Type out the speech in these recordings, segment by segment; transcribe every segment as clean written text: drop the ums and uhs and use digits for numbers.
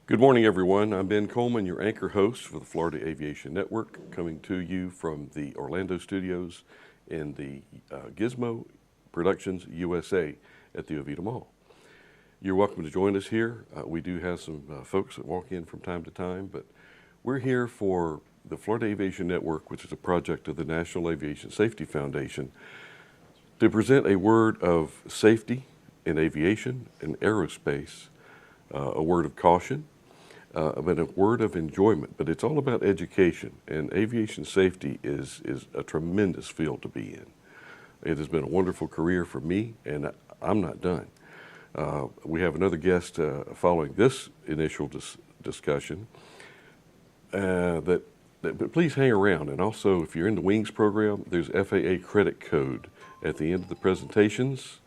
Good morning, everyone. I'm Ben Coleman, your anchor host for the Florida Aviation Network, coming to you from the Orlando studios in the Gizmo Productions USA at the Oviedo Mall. You're welcome to join us here. We do have some folks that walk in from time to time, but we're here for the Florida Aviation Network, which is a project of the National Aviation Safety Foundation, to present a word of safety in aviation and aerospace, a word of caution, but a word of enjoyment. But it's all about education, and aviation safety is a tremendous field to be in. It has been a wonderful career for me, and I'm not done. We have another guest following this initial discussion. But please hang around, and also if you're in the Wings program, there's FAA credit code at the end of the presentations.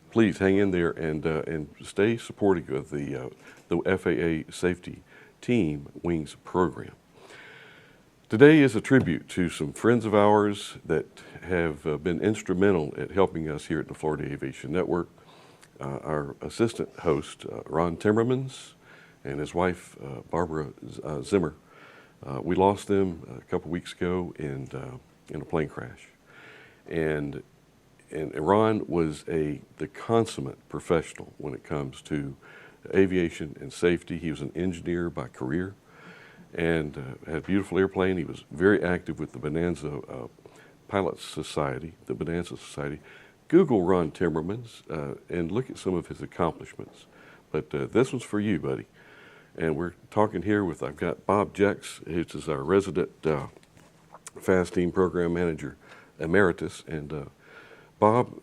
Please hang in there and stay supportive of the FAA safety team Wings program. Today is a tribute to some friends of ours that have been instrumental at helping us here at the Florida Aviation Network. Our assistant host, Ron Timmermans, and his wife, Barbara Zimmer. We lost them a couple weeks ago in a plane crash. And Ron was the consummate professional when it comes to aviation and safety. He was an engineer by career and had a beautiful airplane. He was very active with the Bonanza Pilots Society, the Bonanza Society. Google Ron Timmermans and look at some of his accomplishments. But this one's for you, buddy. And we're talking here with, I've got Bob Jex, who is our resident FAST Team Program Manager Emeritus. And Bob,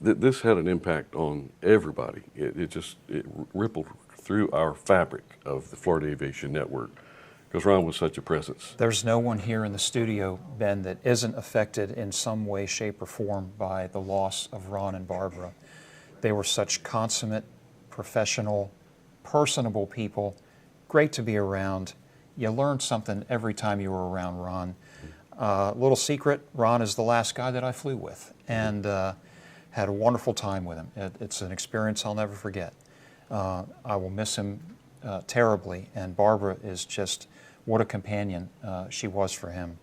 this had an impact on everybody. It rippled through our fabric of the Florida Aviation Network because Ron was such a presence. There's no one here in the studio, Ben, that isn't affected in some way, shape, or form by the loss of Ron and Barbara. They were such consummate, professional, personable people, great to be around. You learned something every time you were around Ron. Little secret, Ron is the last guy that I flew with, and had a wonderful time with him. It's an experience I'll never forget. I will miss him terribly, and Barbara is just, what a companion she was for him.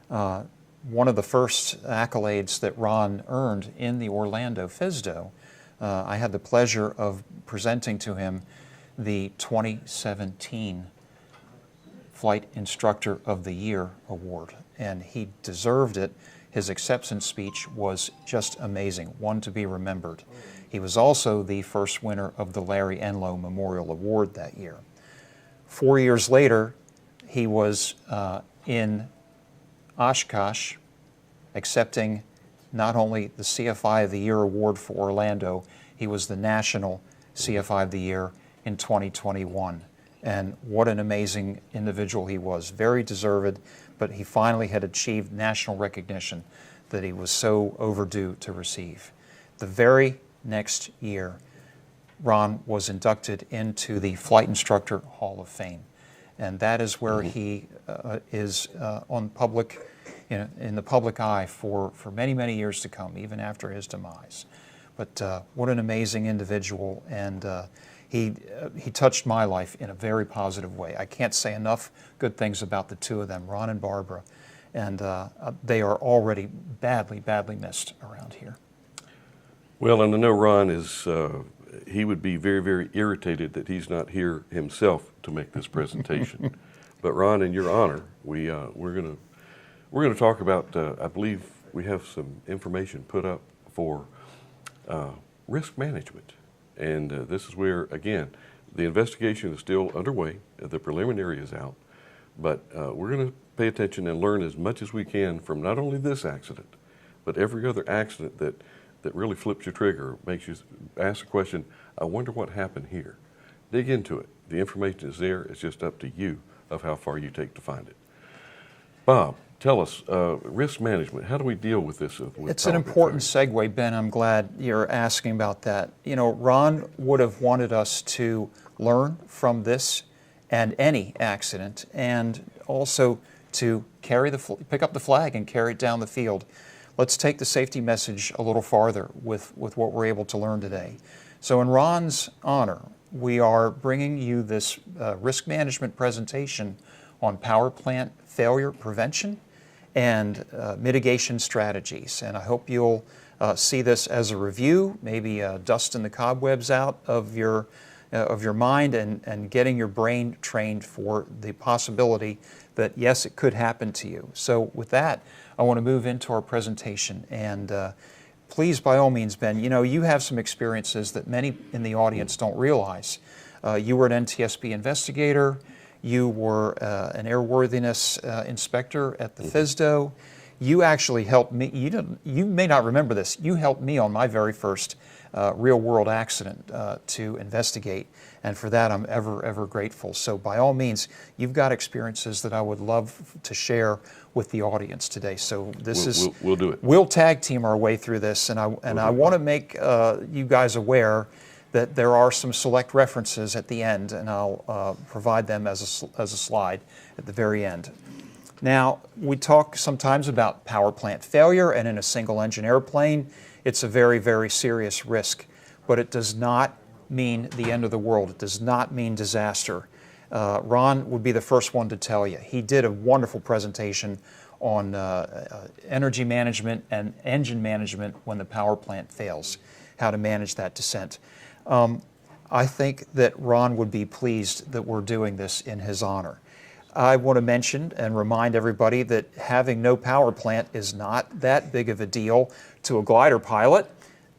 One of the first accolades that Ron earned in the Orlando FISDO, I had the pleasure of presenting to him the 2017 Flight Instructor of the Year Award, and he deserved it. His acceptance speech was just amazing, one to be remembered. He was also the first winner of the Larry Enlow Memorial Award that year. 4 years later, he was in Oshkosh accepting not only the CFI of the Year Award for Orlando, he was the National CFI of the Year in 2021. And what an amazing individual he was, very deserved, but he finally had achieved national recognition that he was so overdue to receive. The very next year, Ron was inducted into the Flight Instructor Hall of Fame. And that is where he is on public, in the public eye for many, many years to come, even after his demise. But what an amazing individual, and he touched my life in a very positive way. I can't say enough good things about the two of them, Ron and Barbara, and they are already badly, badly missed around here. Well, and I know Ron is, he would be very, very irritated that he's not here himself to make this presentation. But Ron, in your honor, we're gonna talk about, I believe we have some information put up for risk management. And this is where, again, the investigation is still underway. The preliminary is out. But we're going to pay attention and learn as much as we can from not only this accident, but every other accident that really flips your trigger, makes you ask the question, I wonder what happened here. Dig into it. The information is there. It's just up to you of how far you take to find it. Bob, tell us, risk management, how do we deal with this? It's an important segue, Ben. I'm glad you're asking about that. You know, Ron would have wanted us to learn from this and any accident, and also to pick up the flag and carry it down the field. Let's take the safety message a little farther with what we're able to learn today. So in Ron's honor, we are bringing you this risk management presentation on power plant failure prevention and mitigation strategies. And I hope you'll see this as a review, maybe dusting the cobwebs out of your mind and getting your brain trained for the possibility that, yes, it could happen to you. So with that, I want to move into our presentation. And please, by all means, Ben, you have some experiences that many in the audience don't realize. You were an NTSB investigator. You were an airworthiness inspector at the FSDO. You actually helped me. You may not remember this. You helped me on my very first real-world accident to investigate, and for that I'm ever, ever grateful. So by all means, you've got experiences that I would love to share with the audience today. So we'll do it. We'll tag team our way through this, and I want to make you guys aware that there are some select references at the end, and I'll provide them as a slide at the very end. Now, we talk sometimes about power plant failure, and in a single-engine airplane, it's a very, very serious risk, but it does not mean the end of the world. It does not mean disaster. Ron would be the first one to tell you. He did a wonderful presentation on energy management and engine management when the power plant fails, how to manage that descent. I think that Ron would be pleased that we're doing this in his honor. I want to mention and remind everybody that having no power plant is not that big of a deal to a glider pilot.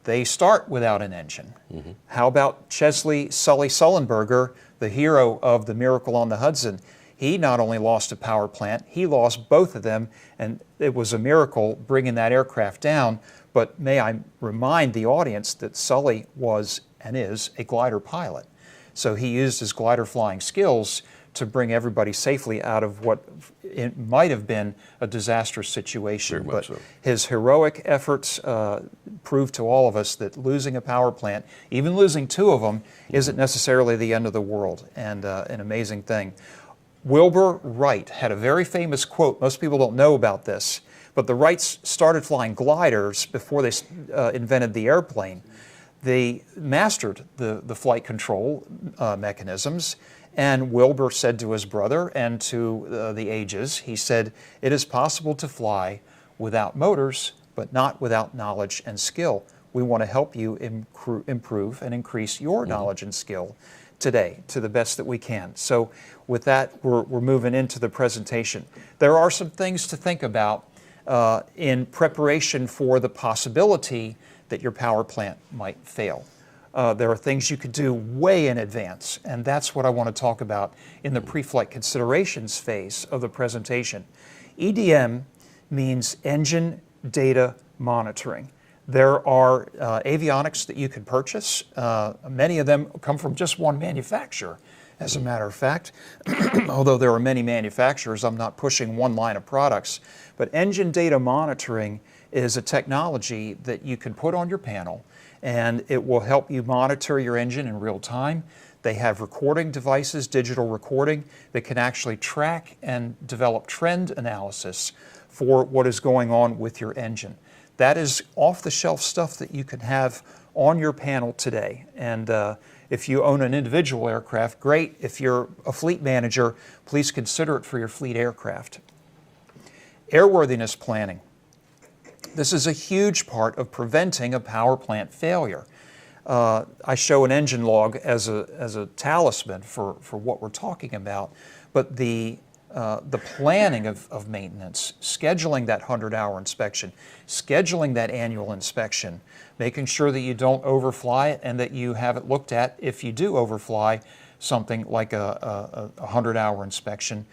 They start without an engine. Mm-hmm. How about Chesley Sully Sullenberger, the hero of the Miracle on the Hudson? He not only lost a power plant, he lost both of them, and it was a miracle bringing that aircraft down. But may I remind the audience that Sully was and is a glider pilot. So he used his glider flying skills to bring everybody safely out of what it might have been a disastrous situation. Very much so. His heroic efforts proved to all of us that losing a power plant, even losing two of them, isn't necessarily the end of the world, and an amazing thing. Wilbur Wright had a very famous quote. Most people don't know about this, but the Wrights started flying gliders before they invented the airplane. They mastered the flight control mechanisms. And Wilbur said to his brother and to the ages, he said, "It is possible to fly without motors, but not without knowledge and skill. We want to help you improve and increase your knowledge and skill today to the best that we can." So with that, we're moving into the presentation. There are some things to think about in preparation for the possibility that your power plant might fail. There are things you could do way in advance, and that's what I want to talk about in the pre-flight considerations phase of the presentation. EDM means engine data monitoring. There are avionics that you can purchase. Many of them come from just one manufacturer, as a matter of fact. Although there are many manufacturers, I'm not pushing one line of products. But engine data monitoring is a technology that you can put on your panel, and it will help you monitor your engine in real time. They have recording devices, digital recording, that can actually track and develop trend analysis for what is going on with your engine. That is off-the-shelf stuff that you can have on your panel today. And if you own an individual aircraft, great. If you're a fleet manager, please consider it for your fleet aircraft. Airworthiness planning. This is a huge part of preventing a power plant failure. I show an engine log as a talisman for what we're talking about, but the planning of maintenance, scheduling that 100-hour inspection, scheduling that annual inspection, making sure that you don't overfly it and that you have it looked at if you do overfly something like a 100-hour inspection.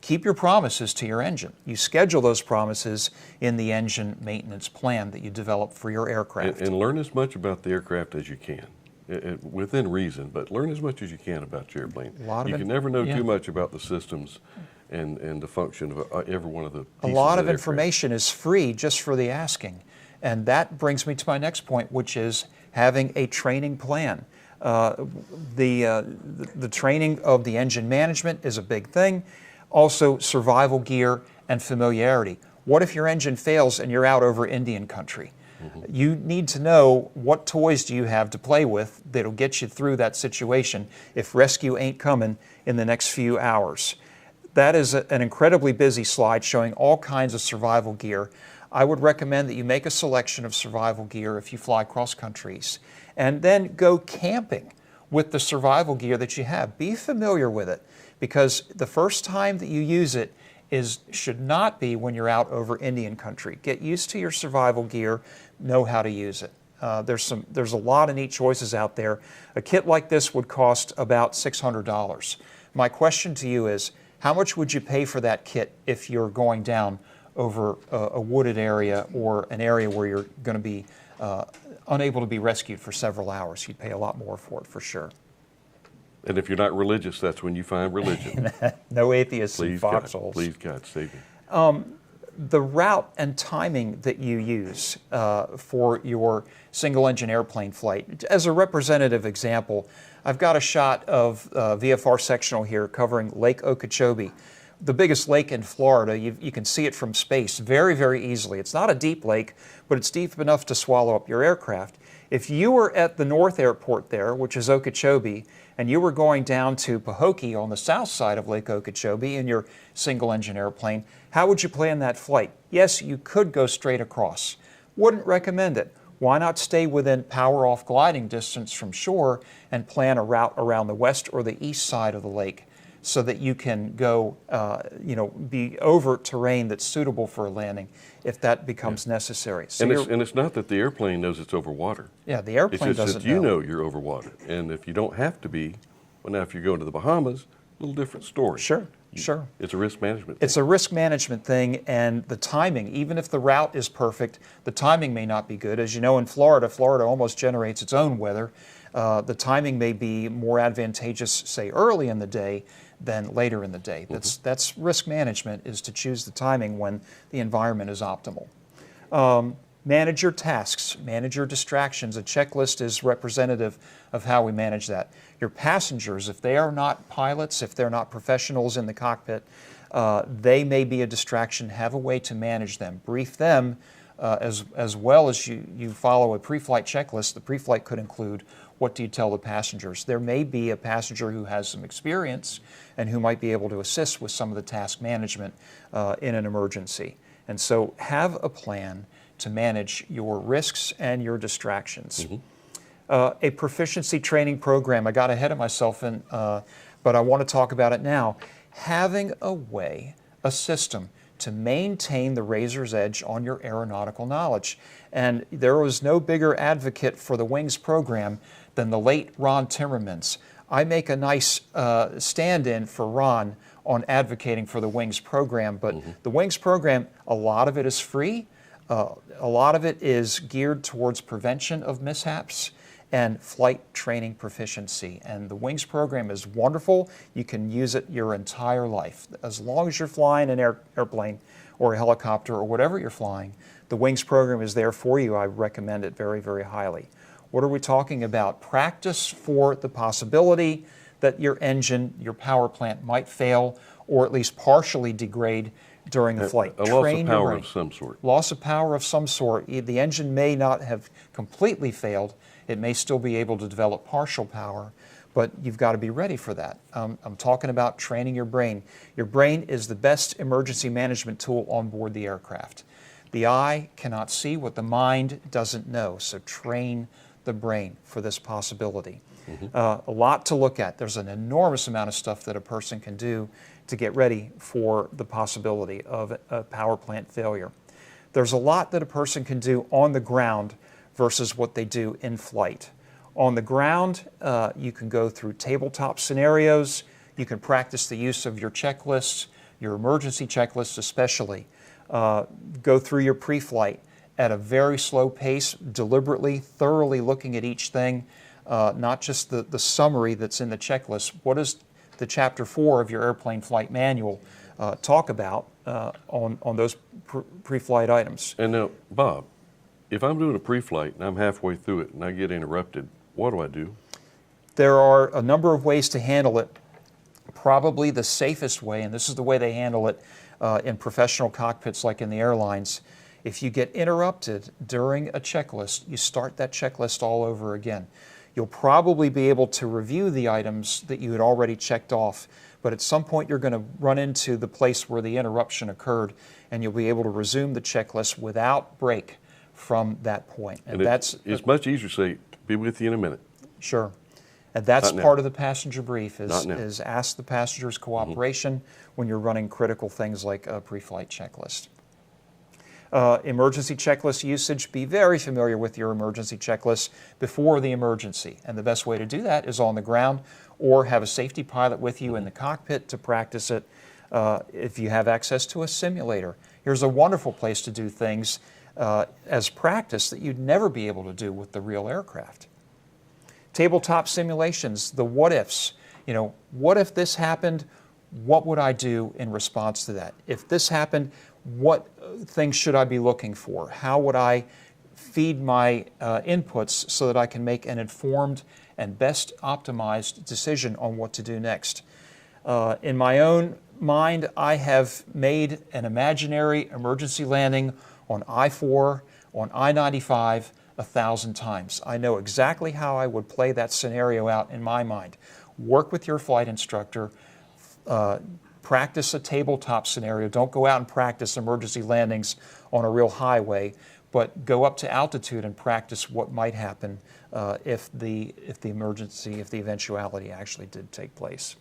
Keep your promises to your engine. You schedule those promises in the engine maintenance plan that you develop for your aircraft. And learn as much about the aircraft as you can, within reason, but learn as much as you can about your airplane. You can never know too much about the systems and the function of every one of the pieces. A lot of information is free just for the asking. And that brings me to my next point, which is having a training plan. The training of the engine management is a big thing. Also, survival gear and familiarity. What if your engine fails and you're out over Indian country? You need to know what toys do you have to play with that'll get you through that situation if rescue ain't coming in the next few hours. That is an incredibly busy slide showing all kinds of survival gear. I would recommend that you make a selection of survival gear if you fly cross countries, and then go camping with the survival gear that you have. Be familiar with it, because the first time that you use it should not be when you're out over Indian country. Get used to your survival gear, know how to use it. There's a lot of neat choices out there. A kit like this would cost about $600. My question to you is, how much would you pay for that kit if you're going down over a wooded area or an area where you're going to be unable to be rescued for several hours? You'd pay a lot more for it for sure. And if you're not religious, that's when you find religion. No atheists in foxholes. Please, God, save me. The route and timing that you use for your single-engine airplane flight. As a representative example, I've got a shot of VFR sectional here covering Lake Okeechobee, the biggest lake in Florida. You can see it from space very, very easily. It's not a deep lake, but it's deep enough to swallow up your aircraft. If you were at the North Airport there, which is Okeechobee, and you were going down to Pahokee on the south side of Lake Okeechobee in your single-engine airplane, how would you plan that flight? Yes, you could go straight across. Wouldn't recommend it. Why not stay within power-off gliding distance from shore and plan a route around the west or the east side of the lake so that you can go, be over terrain that's suitable for a landing if that becomes necessary. So and it's not that the airplane knows it's over water. Yeah, the airplane it's just doesn't that you know you're over water. And if you don't have to be, well, now if you're going to the Bahamas, a little different story. Sure. It's a risk management thing. It's a risk management thing, and the timing, even if the route is perfect, the timing may not be good. As you know, in Florida almost generates its own weather. The timing may be more advantageous, say, early in the day than later in the day. That's risk management, is to choose the timing when the environment is optimal. Manage your tasks, manage your distractions. A checklist is representative of how we manage that. Your passengers, if they are not pilots, if they're not professionals in the cockpit, they may be a distraction. Have a way to manage them. Brief them as well as you follow a pre-flight checklist. The pre-flight could include, what do you tell the passengers? There may be a passenger who has some experience and who might be able to assist with some of the task management in an emergency. And so have a plan to manage your risks and your distractions. A proficiency training program, I got ahead of myself, but I want to talk about it now. Having a way, a system to maintain the razor's edge on your aeronautical knowledge. And there was no bigger advocate for the Wings program than the late Ron Timmermans. I make a nice stand-in for Ron on advocating for the Wings program, but the Wings program, a lot of it is free. A lot of it is geared towards prevention of mishaps and flight training proficiency. And the Wings program is wonderful. You can use it your entire life. As long as you're flying an airplane or a helicopter or whatever you're flying, the Wings program is there for you. I recommend it very, very highly. What are we talking about? Practice for the possibility that your engine, your power plant might fail or at least partially degrade during the flight. A loss of power of some sort. Loss of power of some sort. The engine may not have completely failed. It may still be able to develop partial power, but you've got to be ready for that. I'm talking about training your brain. Your brain is the best emergency management tool on board the aircraft. The eye cannot see what the mind doesn't know, so train the brain for this possibility. A lot to look at. There's an enormous amount of stuff that a person can do to get ready for the possibility of a power plant failure. There's a lot that a person can do on the ground versus what they do in flight. On the ground, you can go through tabletop scenarios. You can practice the use of your checklists, your emergency checklists especially. Go through your pre-flight at a very slow pace, deliberately, thoroughly looking at each thing, not just the summary that's in the checklist. What does the Chapter 4 of your airplane flight manual talk about on those pre-flight items? And now, Bob, if I'm doing a pre-flight and I'm halfway through it and I get interrupted, what do I do? There are a number of ways to handle it. Probably the safest way, and this is the way they handle it in professional cockpits like in the airlines, If you get interrupted during a checklist, you start that checklist all over again. You'll probably be able to review the items that you had already checked off, but at some point you're going to run into the place where the interruption occurred, and you'll be able to resume the checklist without break from that point. And it's much easier to say, be with you in a minute. Sure. And that's part of the passenger brief is ask the passenger's cooperation when you're running critical things like a pre-flight checklist. Emergency checklist usage, be very familiar with your emergency checklist before the emergency. And the best way to do that is on the ground or have a safety pilot with you in the cockpit to practice it if you have access to a simulator. Here's a wonderful place to do things as practice that you'd never be able to do with the real aircraft. Tabletop simulations, the what ifs. You know, what if this happened? What would I do in response to that? If this happened, what things should I be looking for? How would I feed my inputs so that I can make an informed and best optimized decision on what to do next? In my own mind, I have made an imaginary emergency landing on I-4, on I-95, 1,000 times. I know exactly how I would play that scenario out in my mind. Work with your flight instructor, practice a tabletop scenario. Don't go out and practice emergency landings on a real highway, but go up to altitude and practice what might happen if the eventuality actually did take place.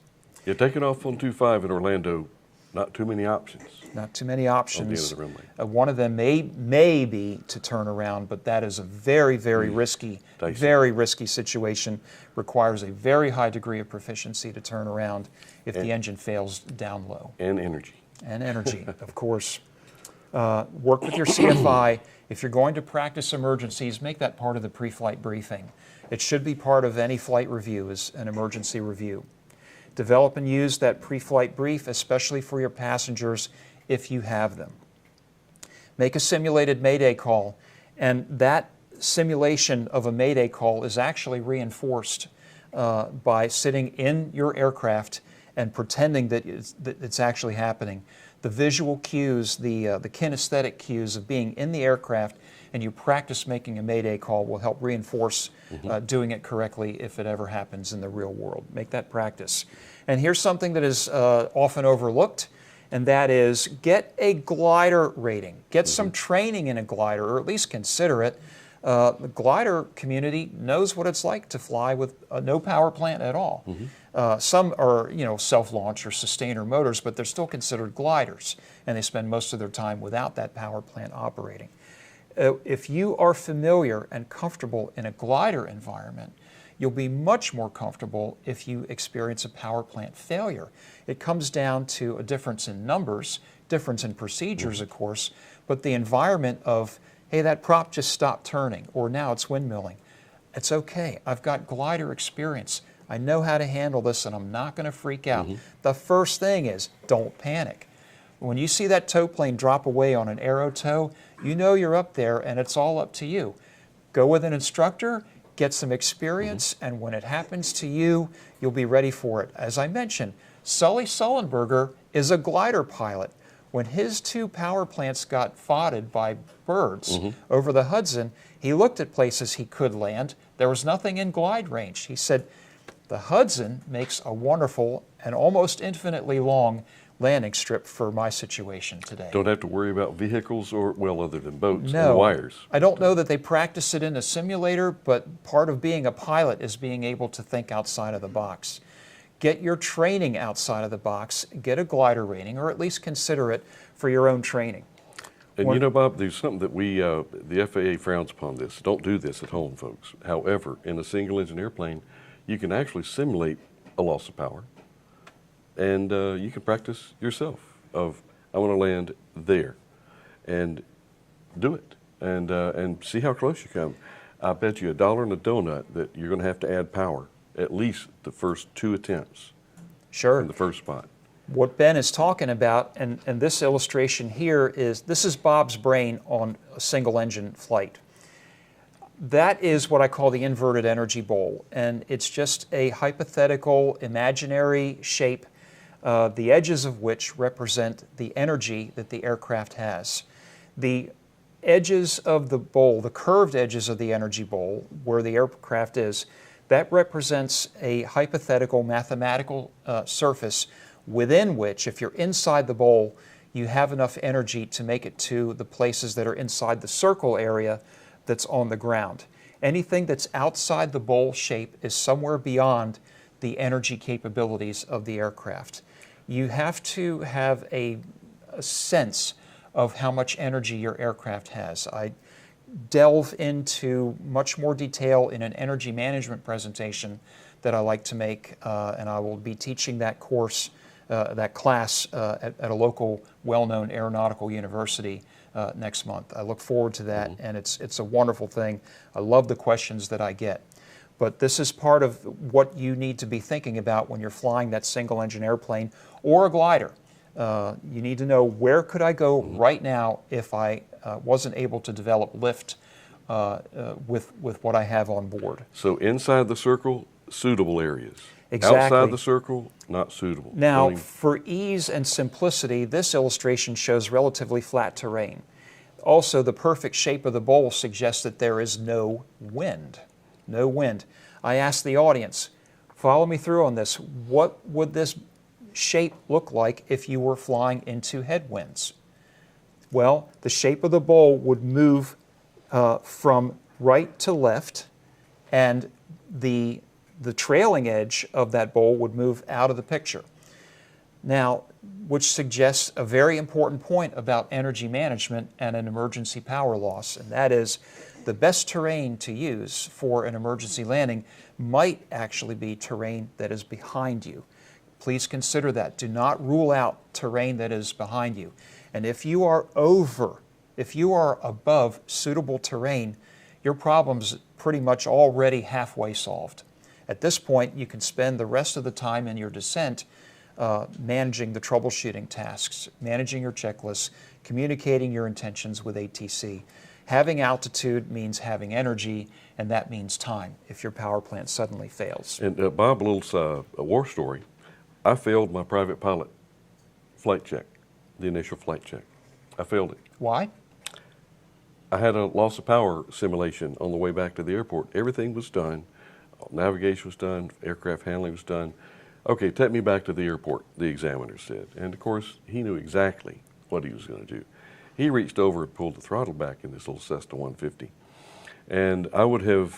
Yeah, taking off on 25 in Orlando, not too many options. Not too many options. On the end of the runway. One of them may be to turn around, but that is a very, very risky, situation. Requires a very high degree of proficiency to turn around if the engine fails down low. And energy. And energy, of course. Work with your CFI. If you're going to practice emergencies, make that part of the pre-flight briefing. It should be part of any flight review, is an emergency review. Develop and use that pre-flight brief, especially for your passengers if you have them. Make a simulated Mayday call, and that simulation of a Mayday call is actually reinforced by sitting in your aircraft and pretending that it's actually happening. The visual cues, the kinesthetic cues of being in the aircraft and you practice making a Mayday call will help reinforce doing it correctly if it ever happens in the real world. Make that practice. And here's something that is often overlooked, and that is get a glider rating. Get some training in a glider, or at least consider it. The glider community knows what it's like to fly with no power plant at all. Some are, self-launch or sustainer motors, but they're still considered gliders, and they spend most of their time without that power plant operating. If you are familiar and comfortable in a glider environment, you'll be much more comfortable if you experience a power plant failure. It comes down to a difference in numbers, difference in procedures, of course, but the environment of, hey, that prop just stopped turning, or now it's windmilling. It's okay. I've got glider experience. I know how to handle this, and I'm not going to freak out. The first thing is don't panic. When you see that tow plane drop away on an aero tow, you know you're up there, and it's all up to you. Go with an instructor, get some experience, and when it happens to you, you'll be ready for it. As I mentioned, Sully Sullenberger is a glider pilot. When his 2 power plants got foddered by birds over the Hudson, he looked at places he could land. There was nothing in glide range. He said, the Hudson makes a wonderful and almost infinitely long landing strip for my situation today. Don't have to worry about vehicles or, well, other than boats and wires. I don't know that they practice it in a simulator, but part of being a pilot is being able to think outside of the box. Get your training outside of the box, get a glider rating, or at least consider it for your own training. And Bob, there's something that the FAA frowns upon this. Don't do this at home, folks. However, in a single engine airplane, you can actually simulate a loss of power. And you can practice yourself of, I want to land there, and do it, and see how close you come. I bet you $1 and a donut that you're going to have to add power at least the first 2 attempts. Sure. In the first spot. What Ben is talking about, and this illustration here this is Bob's brain on a single engine flight. That is what I call the inverted energy bowl, and it's just a hypothetical, imaginary shape, the edges of which represent the energy that the aircraft has. The edges of the bowl, the curved edges of the energy bowl, where the aircraft is, that represents a hypothetical mathematical surface within which, if you're inside the bowl, you have enough energy to make it to the places that are inside the circle area that's on the ground. Anything that's outside the bowl shape is somewhere beyond the energy capabilities of the aircraft. You have to have a sense of how much energy your aircraft has. I delve into much more detail in an energy management presentation that I like to make, and I will be teaching that course, that class at a local well-known aeronautical university next month. I look forward to that, and it's a wonderful thing. I love the questions that I get. But this is part of what you need to be thinking about when you're flying that single-engine airplane or a glider. You need to know, where could I go right now if I wasn't able to develop lift with what I have on board. So inside the circle, suitable areas. Exactly. Outside the circle, not suitable. Now, for ease and simplicity, this illustration shows relatively flat terrain. Also, the perfect shape of the bowl suggests that there is no wind. No wind. I asked the audience, follow me through on this. What would this shape look like if you were flying into headwinds? Well, the shape of the bowl would move from right to left, and the trailing edge of that bowl would move out of the picture. Now, which suggests a very important point about energy management and an emergency power loss, and that is the best terrain to use for an emergency landing might actually be terrain that is behind you. Please consider that. Do not rule out terrain that is behind you. And if you are above suitable terrain, your problem's pretty much already halfway solved. At this point, you can spend the rest of the time in your descent managing the troubleshooting tasks, managing your checklists, communicating your intentions with ATC. Having altitude means having energy, and that means time if your power plant suddenly fails. And Bob, a war story. I failed my private pilot flight check, the initial flight check. I failed it. Why? I had a loss of power simulation on the way back to the airport. Everything was done. Navigation was done. Aircraft handling was done. Okay, take me back to the airport, the examiner said. And of course, he knew exactly what he was going to do. He reached over and pulled the throttle back in this little Cessna 150. And I would have,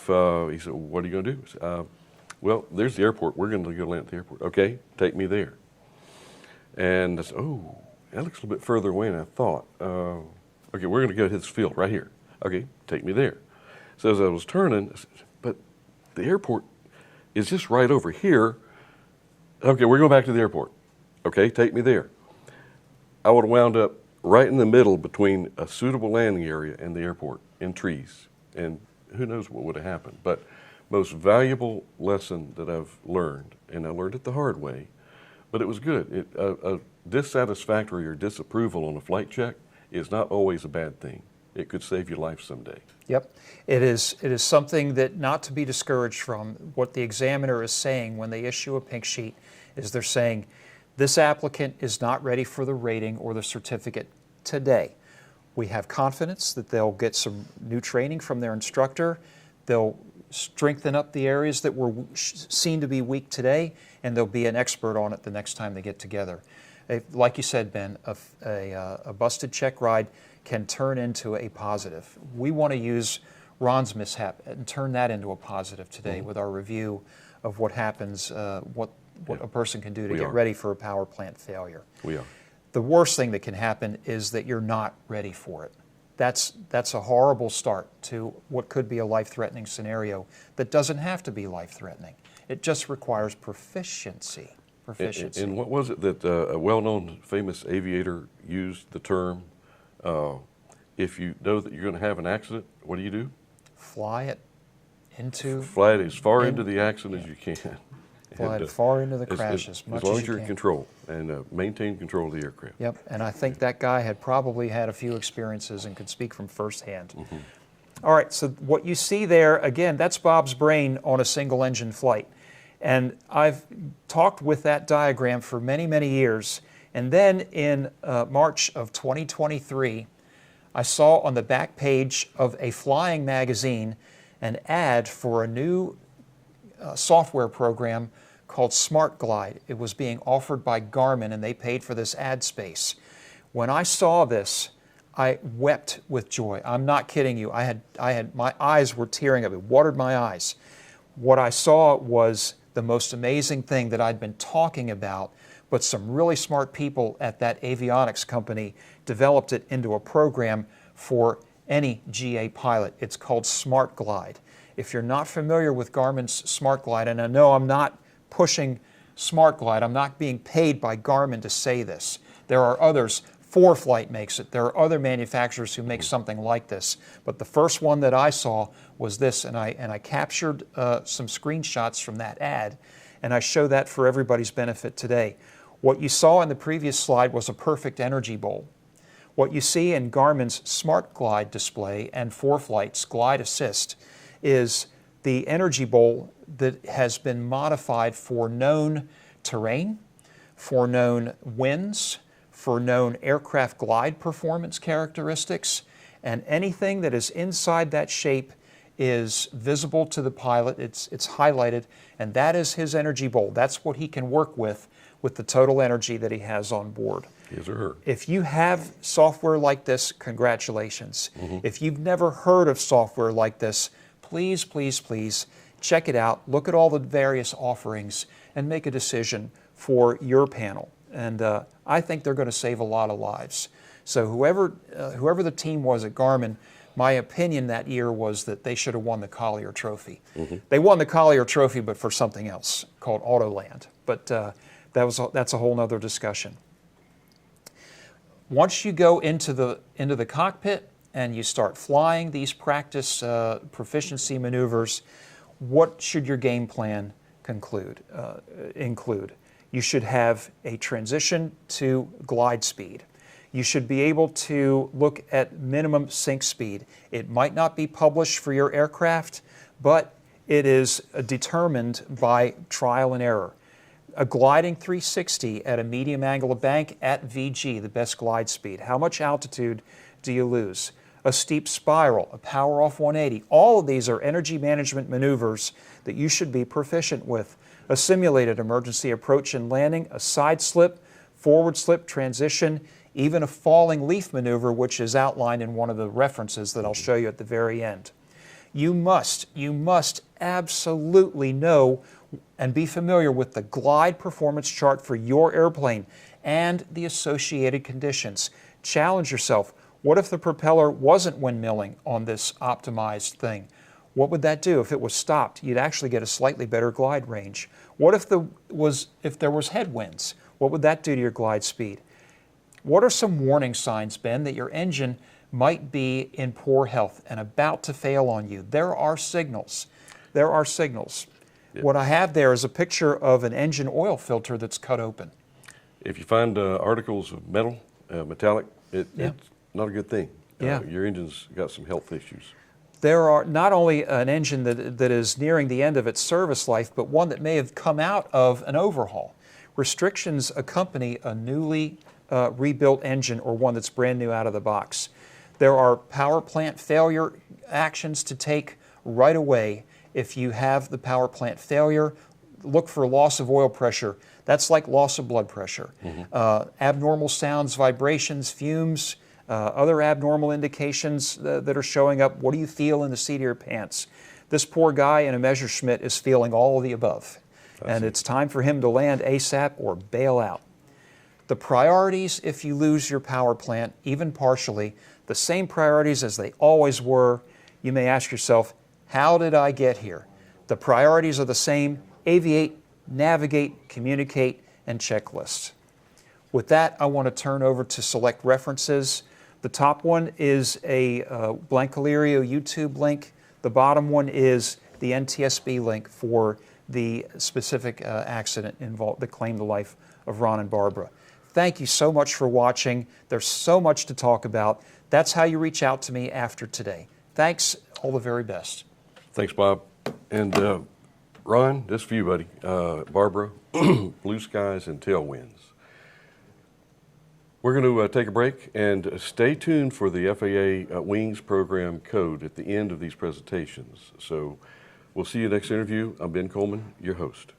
he said, what are you going to do? I said, well, there's the airport. We're going to go land at the airport. Okay, take me there. And I said, oh, that looks a little bit further away than I thought. Okay, we're going to go to this field right here. Okay, take me there. So as I was turning, I said, but the airport is just right over here. Okay, we're going back to the airport. Okay, take me there. I would have wound up right in the middle between a suitable landing area and the airport in trees. And who knows what would have happened. But most valuable lesson that I've learned, and I learned it the hard way, but it was good. A dissatisfactory or disapproval on a flight check is not always a bad thing. It could save your life someday. Yep. It is something that not to be discouraged from. What the examiner is saying when they issue a pink sheet is they're saying, this applicant is not ready for the rating or the certificate today. We have confidence that they'll get some new training from their instructor. They'll strengthen up the areas that were seen to be weak today, and they'll be an expert on it the next time they get together. Like you said, Ben, a busted check ride can turn into a positive. We want to use Ron's mishap and turn that into a positive today with our review of what happens, what a person can do to get ready for a power plant failure. We are. The worst thing that can happen is that you're not ready for it. That's a horrible start to what could be a life-threatening scenario that doesn't have to be life-threatening. It just requires proficiency. And what was it that a well-known famous aviator used the term, if you know that you're going to have an accident, what do? Fly it as far into the accident as you can. Fly it far into the crash as much as you can. As long as you're in control and maintain control of the aircraft. Yep, and I think that guy had probably had a few experiences and could speak from firsthand. All right, so what you see there, again, that's Bob's brain on a single-engine flight. And I've talked with that diagram for many, many years. And then in March of 2023, I saw on the back page of a flying magazine an ad for a new software program called Smart Glide. It was being offered by Garmin, and they paid for this ad space. When I saw this, I wept with joy. I'm not kidding you. My eyes were tearing up. It watered my eyes. What I saw was the most amazing thing that I'd been talking about, but some really smart people at that avionics company developed it into a program for any GA pilot. It's called Smart Glide. If you're not familiar with Garmin's Smart Glide, and I know I'm not pushing Smart Glide, I'm not being paid by Garmin to say this. There are others. ForeFlight makes it. There are other manufacturers who make something like this. But the first one that I saw was this, and I captured some screenshots from that ad, and I show that for everybody's benefit today. What you saw in the previous slide was a perfect energy bowl. What you see in Garmin's Smart Glide display and ForeFlight's Glide Assist is the energy bowl that has been modified for known terrain, for known winds, for known aircraft glide performance characteristics, and anything that is inside that shape is visible to the pilot. It's highlighted, and that is his energy bowl. That's what he can work with the total energy that he has on board. His or her. If you have software like this, congratulations. If you've never heard of software like this, please, please, please check it out. Look at all the various offerings and make a decision for your panel. And I think they're going to save a lot of lives. So whoever the team was at Garmin, my opinion that year was that they should have won the Collier Trophy. They won the Collier Trophy, but for something else called Autoland. But that's a whole nother discussion. Once you go into the cockpit and you start flying these practice proficiency maneuvers, what should your game plan include? You should have a transition to glide speed. You should be able to look at minimum sink speed. It might not be published for your aircraft, but it is determined by trial and error. A gliding 360 at a medium angle of bank at VG, the best glide speed. How much altitude do you lose? A steep spiral, a power off 180. All of these are energy management maneuvers that you should be proficient with. A simulated emergency approach and landing, a side slip, forward slip transition, even a falling leaf maneuver, which is outlined in one of the references that I'll show you at the very end. You must absolutely know and be familiar with the glide performance chart for your airplane and the associated conditions. Challenge yourself. What if the propeller wasn't windmilling on this optimized thing? What would that do? If it was stopped, you'd actually get a slightly better glide range. What if there was headwinds? What would that do to your glide speed? What are some warning signs, Ben, that your engine might be in poor health and about to fail on you? There are signals. There are signals. Yep. What I have there is a picture of an engine oil filter that's cut open. If you find articles of metal, metallic, it's not a good thing. Your engine's got some health issues. There are not only an engine that is nearing the end of its service life, but one that may have come out of an overhaul. Restrictions accompany a newly rebuilt engine or one that's brand new out of the box. There are power plant failure actions to take right away. If you have the power plant failure, look for loss of oil pressure. That's like loss of blood pressure. Abnormal sounds, vibrations, fumes, other abnormal indications that are showing up. What do you feel in the seat of your pants? This poor guy in a Messerschmitt is feeling all of the above. And it's time for him to land ASAP or bail out. The priorities, if you lose your power plant, even partially, the same priorities as they always were. You may ask yourself, how did I get here? The priorities are the same: aviate, navigate, communicate, and checklist. With that, I want to turn over to select references. The top one is a Blancolirio YouTube link. The bottom one is the NTSB link for the specific accident involved that claimed the life of Ron and Barbara. Thank you so much for watching. There's so much to talk about. That's how you reach out to me after today. Thanks. All the very best. Thanks, Bob. And Ron, this for you, buddy. Barbara, blue skies and tailwinds. We're going to take a break and stay tuned for the FAA Wings program code at the end of these presentations. So we'll see you next interview. I'm Ben Coleman, your host.